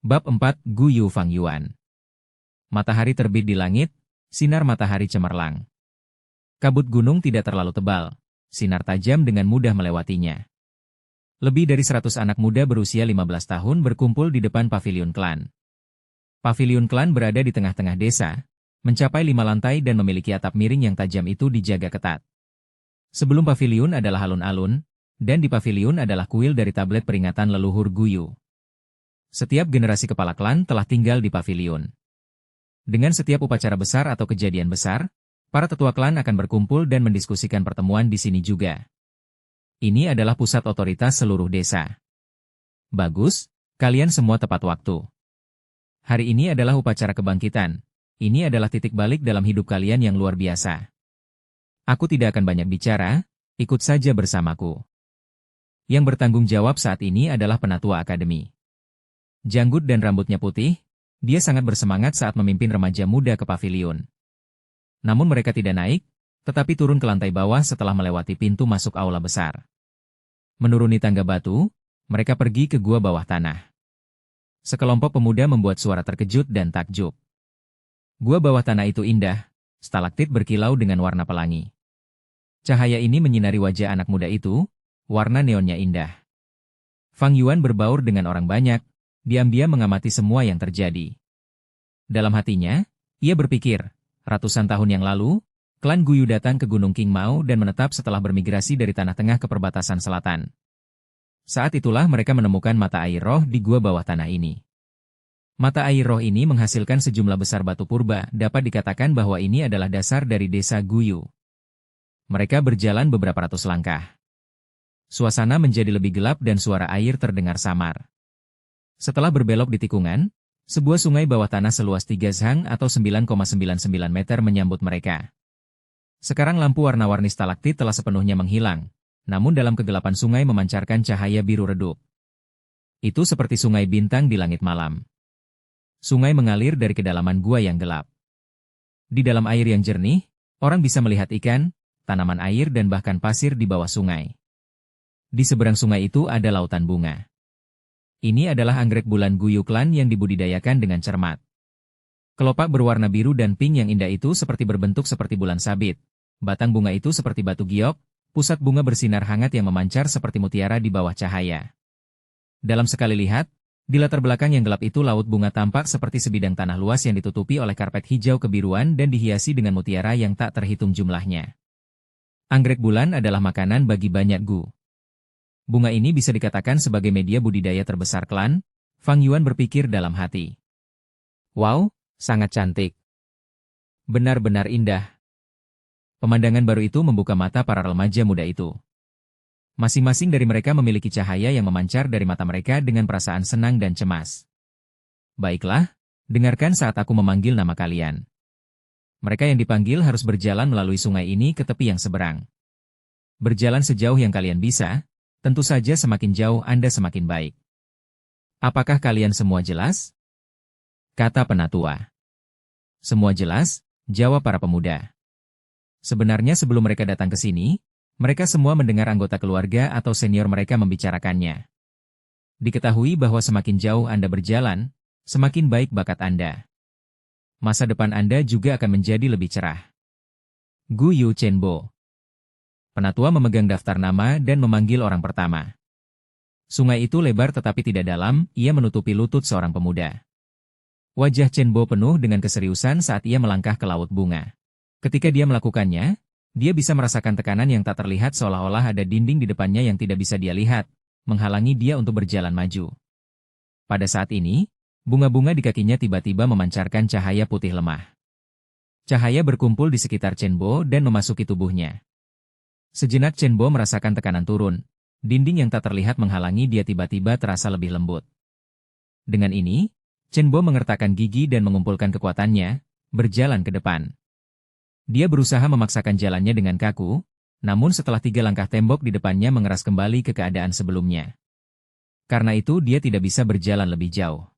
Bab 4 Gu Yu Fang Yuan. Matahari terbit di langit, sinar matahari cemerlang. Kabut gunung tidak terlalu tebal, sinar tajam dengan mudah melewatinya. Lebih dari 100 anak muda berusia 15 tahun berkumpul di depan pavilion klan. Pavilion klan berada di tengah-tengah desa, mencapai 5 lantai dan memiliki atap miring yang tajam itu dijaga ketat. Sebelum pavilion adalah alun-alun, dan di pavilion adalah kuil dari tablet peringatan leluhur Gu Yu. Setiap generasi kepala klan telah tinggal di pavilion. Dengan setiap upacara besar atau kejadian besar, para tetua klan akan berkumpul dan mendiskusikan pertemuan di sini juga. Ini adalah pusat otoritas seluruh desa. Bagus, kalian semua tepat waktu. Hari ini adalah upacara kebangkitan. Ini adalah titik balik dalam hidup kalian yang luar biasa. Aku tidak akan banyak bicara, ikut saja bersamaku. Yang bertanggung jawab saat ini adalah penatua akademi. Janggut dan rambutnya putih, dia sangat bersemangat saat memimpin remaja muda ke pavilion. Namun mereka tidak naik, tetapi turun ke lantai bawah setelah melewati pintu masuk aula besar. Menuruni tangga batu, mereka pergi ke gua bawah tanah. Sekelompok pemuda membuat suara terkejut dan takjub. Gua bawah tanah itu indah, stalaktit berkilau dengan warna pelangi. Cahaya ini menyinari wajah anak muda itu, warna neonnya indah. Fang Yuan berbaur dengan orang banyak, diam-diam mengamati semua yang terjadi. Dalam hatinya, ia berpikir, ratusan tahun yang lalu, klan Gu Yu datang ke Gunung Qingmao dan menetap setelah bermigrasi dari Tanah Tengah ke perbatasan selatan. Saat itulah mereka menemukan mata air roh di gua bawah tanah ini. Mata air roh ini menghasilkan sejumlah besar batu purba, dapat dikatakan bahwa ini adalah dasar dari desa Gu Yu. Mereka berjalan beberapa ratus langkah. Suasana menjadi lebih gelap dan suara air terdengar samar. Setelah berbelok di tikungan, sebuah sungai bawah tanah seluas 3 zhang atau 9,99 meter menyambut mereka. Sekarang lampu warna-warni stalaktit telah sepenuhnya menghilang, namun dalam kegelapan sungai memancarkan cahaya biru redup. Itu seperti sungai bintang di langit malam. Sungai mengalir dari kedalaman gua yang gelap. Di dalam air yang jernih, orang bisa melihat ikan, tanaman air dan bahkan pasir di bawah sungai. Di seberang sungai itu ada lautan bunga. Ini adalah anggrek bulan Gu Yu klan yang dibudidayakan dengan cermat. Kelopak berwarna biru dan pink yang indah itu seperti berbentuk seperti bulan sabit. Batang bunga itu seperti batu giok, pusat bunga bersinar hangat yang memancar seperti mutiara di bawah cahaya. Dalam sekali lihat, di latar belakang yang gelap itu laut bunga tampak seperti sebidang tanah luas yang ditutupi oleh karpet hijau kebiruan dan dihiasi dengan mutiara yang tak terhitung jumlahnya. Anggrek bulan adalah makanan bagi banyak Gu. Bunga ini bisa dikatakan sebagai media budidaya terbesar klan, Fang Yuan berpikir dalam hati. Wow, sangat cantik. Benar-benar indah. Pemandangan baru itu membuka mata para remaja muda itu. Masing-masing dari mereka memiliki cahaya yang memancar dari mata mereka dengan perasaan senang dan cemas. Baiklah, dengarkan saat aku memanggil nama kalian. Mereka yang dipanggil harus berjalan melalui sungai ini ke tepi yang seberang. Berjalan sejauh yang kalian bisa. Tentu saja semakin jauh Anda semakin baik. Apakah kalian semua jelas? Kata penatua. Semua jelas, jawab para pemuda. Sebenarnya sebelum mereka datang ke sini, mereka semua mendengar anggota keluarga atau senior mereka membicarakannya. Diketahui bahwa semakin jauh Anda berjalan, semakin baik bakat Anda. Masa depan Anda juga akan menjadi lebih cerah. Gu Yu Chenbo. Penatua memegang daftar nama dan memanggil orang pertama. Sungai itu lebar tetapi tidak dalam, ia menutupi lutut seorang pemuda. Wajah Chenbo penuh dengan keseriusan saat ia melangkah ke laut bunga. Ketika dia melakukannya, dia bisa merasakan tekanan yang tak terlihat seolah-olah ada dinding di depannya yang tidak bisa dia lihat, menghalangi dia untuk berjalan maju. Pada saat ini, bunga-bunga di kakinya tiba-tiba memancarkan cahaya putih lemah. Cahaya berkumpul di sekitar Chenbo dan memasuki tubuhnya. Sejenak Chenbo merasakan tekanan turun. Dinding yang tak terlihat menghalangi dia tiba-tiba terasa lebih lembut. Dengan ini, Chenbo mengertakkan gigi dan mengumpulkan kekuatannya, berjalan ke depan. Dia berusaha memaksakan jalannya dengan kaku, namun setelah 3 langkah tembok di depannya mengeras kembali ke keadaan sebelumnya. Karena itu dia tidak bisa berjalan lebih jauh.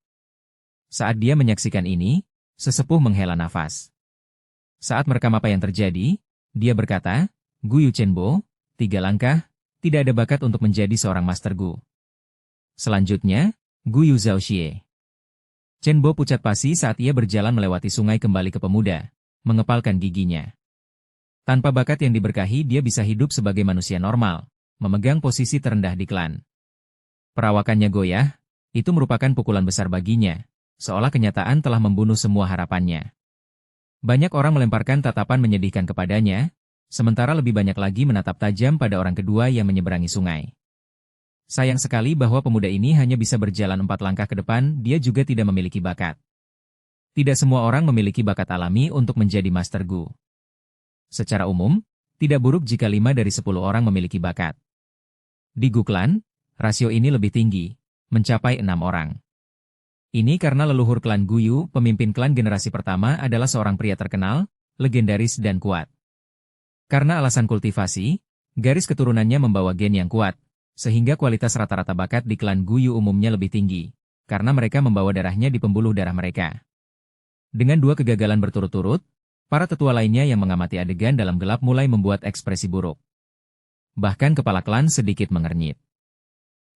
Saat dia menyaksikan ini, sesepuh menghela nafas. Saat merekam apa yang terjadi, dia berkata, Gu Yu Chenbo, 3 langkah, tidak ada bakat untuk menjadi seorang Master Gu. Selanjutnya, Gu Yu Zhaoxie. Chen Bo pucat pasi saat ia berjalan melewati sungai kembali ke pemuda, mengepalkan giginya. Tanpa bakat yang diberkahi dia bisa hidup sebagai manusia normal, memegang posisi terendah di klan. Perawakannya goyah, itu merupakan pukulan besar baginya, seolah kenyataan telah membunuh semua harapannya. Banyak orang melemparkan tatapan menyedihkan kepadanya, sementara lebih banyak lagi menatap tajam pada orang kedua yang menyeberangi sungai. Sayang sekali bahwa pemuda ini hanya bisa berjalan 4 langkah ke depan, dia juga tidak memiliki bakat. Tidak semua orang memiliki bakat alami untuk menjadi Master Gu. Secara umum, tidak buruk jika 5 dari 10 orang memiliki bakat. Di Gu Clan, rasio ini lebih tinggi, mencapai 6 orang. Ini karena leluhur klan Guyu, pemimpin klan generasi pertama adalah seorang pria terkenal, legendaris dan kuat. Karena alasan kultivasi, garis keturunannya membawa gen yang kuat, sehingga kualitas rata-rata bakat di klan Guyu umumnya lebih tinggi, karena mereka membawa darahnya di pembuluh darah mereka. Dengan 2 kegagalan berturut-turut, para tetua lainnya yang mengamati adegan dalam gelap mulai membuat ekspresi buruk. Bahkan kepala klan sedikit mengernyit.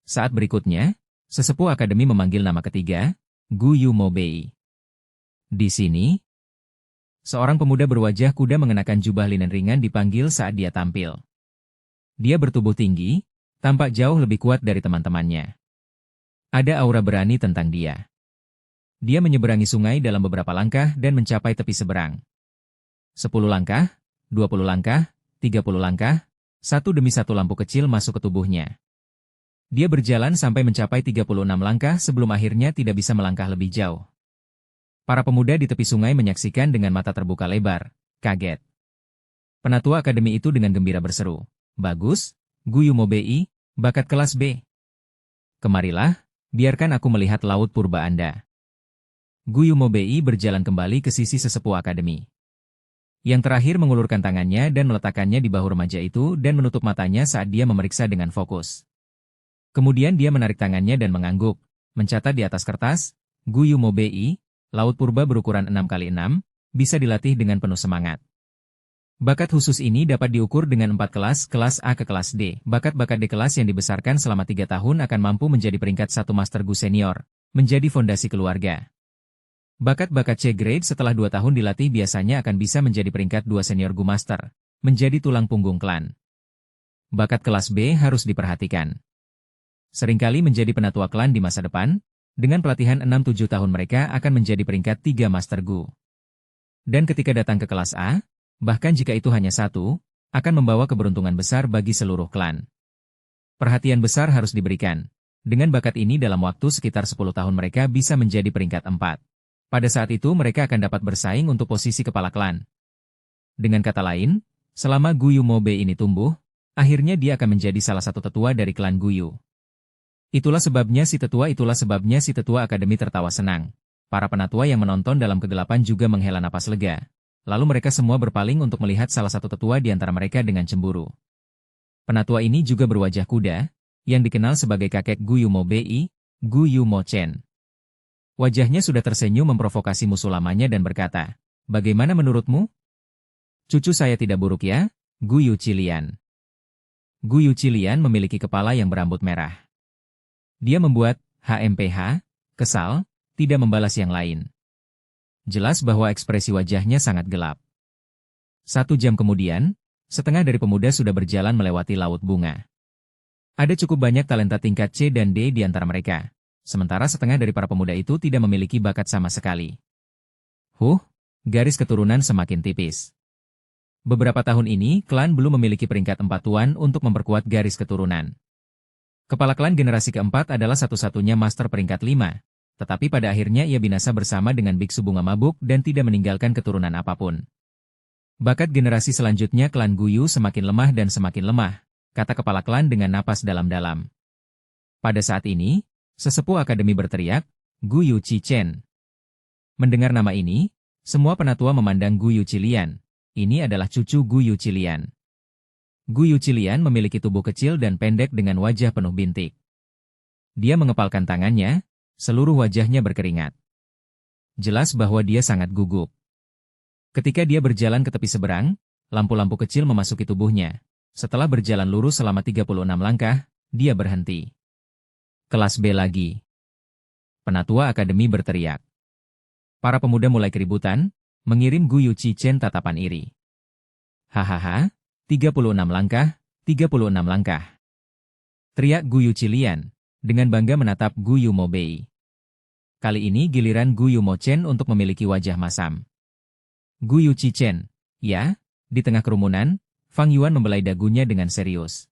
Saat berikutnya, sesepuh akademi memanggil nama ketiga, Guyu Mobei. Di sini, seorang pemuda berwajah kuda mengenakan jubah linen ringan dipanggil saat dia tampil. Dia bertubuh tinggi, tampak jauh lebih kuat dari teman-temannya. Ada aura berani tentang dia. Dia menyeberangi sungai dalam beberapa langkah dan mencapai tepi seberang. 10 langkah, 20 langkah, 30 langkah, satu demi satu lampu kecil masuk ke tubuhnya. Dia berjalan sampai mencapai 36 langkah sebelum akhirnya tidak bisa melangkah lebih jauh. Para pemuda di tepi sungai menyaksikan dengan mata terbuka lebar, kaget. Penatua akademi itu dengan gembira berseru, "Bagus, Guyu Mobei, bakat kelas B. Kemarilah, biarkan aku melihat laut purba Anda." Guyu Mobei berjalan kembali ke sisi sesepuh akademi. Yang terakhir mengulurkan tangannya dan meletakkannya di bahu remaja itu dan menutup matanya saat dia memeriksa dengan fokus. Kemudian dia menarik tangannya dan mengangguk, mencatat di atas kertas, Guyu Mobei, laut purba berukuran 6x6, bisa dilatih dengan penuh semangat. Bakat khusus ini dapat diukur dengan 4 kelas A ke kelas D. Bakat-bakat di kelas yang dibesarkan selama 3 tahun akan mampu menjadi peringkat 1 Master Gu Senior, menjadi fondasi keluarga. Bakat-bakat C grade setelah 2 tahun dilatih biasanya akan bisa menjadi peringkat 2 Senior Gu Master, menjadi tulang punggung klan. Bakat kelas B harus diperhatikan. Seringkali menjadi penatua klan di masa depan, dengan pelatihan 6-7 tahun mereka akan menjadi peringkat 3 Master Gu. Dan ketika datang ke kelas A, bahkan jika itu hanya 1, akan membawa keberuntungan besar bagi seluruh klan. Perhatian besar harus diberikan. Dengan bakat ini dalam waktu sekitar 10 tahun mereka bisa menjadi peringkat 4. Pada saat itu mereka akan dapat bersaing untuk posisi kepala klan. Dengan kata lain, selama Guyu Mobei ini tumbuh, akhirnya dia akan menjadi salah satu tetua dari klan Guyu. Itulah sebabnya si tetua akademi tertawa senang. Para penatua yang menonton dalam kegelapan juga menghela napas lega. Lalu mereka semua berpaling untuk melihat salah satu tetua di antara mereka dengan cemburu. Penatua ini juga berwajah kuda, yang dikenal sebagai kakek Guyu Mobei, Guyu Mo Chen. Wajahnya sudah tersenyum memprovokasi musuh lamanya dan berkata, "Bagaimana menurutmu? Cucu saya tidak buruk ya, Guyu Cilian." Guyu Cilian memiliki kepala yang berambut merah. Dia membuat HMPH, kesal, tidak membalas yang lain. Jelas bahwa ekspresi wajahnya sangat gelap. 1 jam kemudian, setengah dari pemuda sudah berjalan melewati laut bunga. Ada cukup banyak talenta tingkat C dan D di antara mereka, sementara setengah dari para pemuda itu tidak memiliki bakat sama sekali. Garis keturunan semakin tipis. Beberapa tahun ini, klan belum memiliki peringkat 4 tuan untuk memperkuat garis keturunan. Kepala klan generasi keempat adalah satu-satunya master peringkat 5. Tetapi pada akhirnya ia binasa bersama dengan biksu bunga mabuk dan tidak meninggalkan keturunan apapun. Bakat generasi selanjutnya klan Guyu semakin lemah dan semakin lemah, kata kepala klan dengan napas dalam-dalam. Pada saat ini, sesepuh akademi berteriak, "Guyu Cichen." Mendengar nama ini, semua penatua memandang Guyu Cilian. Ini adalah cucu Guyu Cilian. Guyu Cilian memiliki tubuh kecil dan pendek dengan wajah penuh bintik. Dia mengepalkan tangannya, seluruh wajahnya berkeringat. Jelas bahwa dia sangat gugup. Ketika dia berjalan ke tepi seberang, lampu-lampu kecil memasuki tubuhnya. Setelah berjalan lurus selama 36 langkah, dia berhenti. Kelas B lagi. Penatua akademi berteriak. Para pemuda mulai keributan, mengirim Gu Yuqichen tatapan iri. Hahaha, 36 langkah, 36 langkah. Teriak Gu Yuqilian, dengan bangga menatap Gu Yumobei. Kali ini giliran Gu Yumochen untuk memiliki wajah masam. Gu Yuqichen, ya, di tengah kerumunan, Fang Yuan membelai dagunya dengan serius.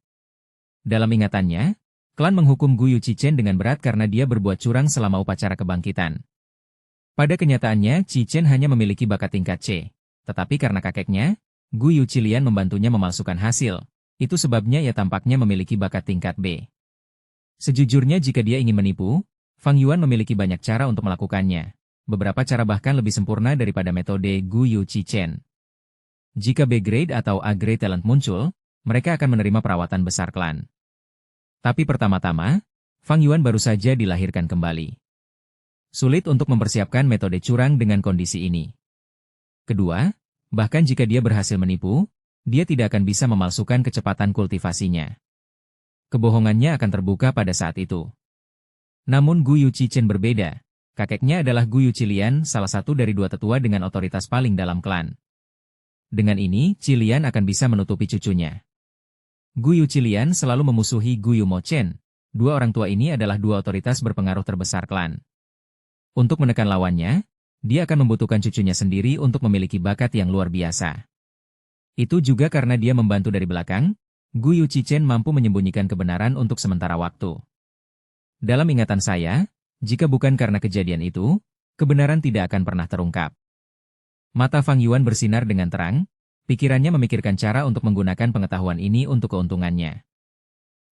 Dalam ingatannya, klan menghukum Gu Yuqichen dengan berat karena dia berbuat curang selama upacara kebangkitan. Pada kenyataannya, Qichen hanya memiliki bakat tingkat C. Tetapi karena kakeknya, Gu Yuqilian membantunya memalsukan hasil. Itu sebabnya ia tampaknya memiliki bakat tingkat B. Sejujurnya jika dia ingin menipu, Fang Yuan memiliki banyak cara untuk melakukannya. Beberapa cara bahkan lebih sempurna daripada metode Gu Yuqichen. Jika B grade atau A grade talent muncul, mereka akan menerima perawatan besar klan. Tapi pertama-tama, Fang Yuan baru saja dilahirkan kembali. Sulit untuk mempersiapkan metode curang dengan kondisi ini. Kedua, bahkan jika dia berhasil menipu, dia tidak akan bisa memalsukan kecepatan kultivasinya. Kebohongannya akan terbuka pada saat itu. Namun Gu Yuqichen berbeda. Kakeknya adalah Gu Yuqilian, salah satu dari dua tetua dengan otoritas paling dalam klan. Dengan ini, Qilian akan bisa menutupi cucunya. Gu Yuqilian selalu memusuhi Gu Yumochen. Dua orang tua ini adalah dua otoritas berpengaruh terbesar klan. Untuk menekan lawannya, dia akan membutuhkan cucunya sendiri untuk memiliki bakat yang luar biasa. Itu juga karena dia membantu dari belakang, Gu Yuqichen mampu menyembunyikan kebenaran untuk sementara waktu. Dalam ingatan saya, jika bukan karena kejadian itu, kebenaran tidak akan pernah terungkap. Mata Fang Yuan bersinar dengan terang, pikirannya memikirkan cara untuk menggunakan pengetahuan ini untuk keuntungannya.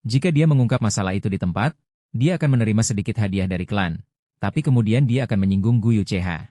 Jika dia mengungkap masalah itu di tempat, dia akan menerima sedikit hadiah dari klan. Tapi kemudian dia akan menyinggung Gu Yucheha.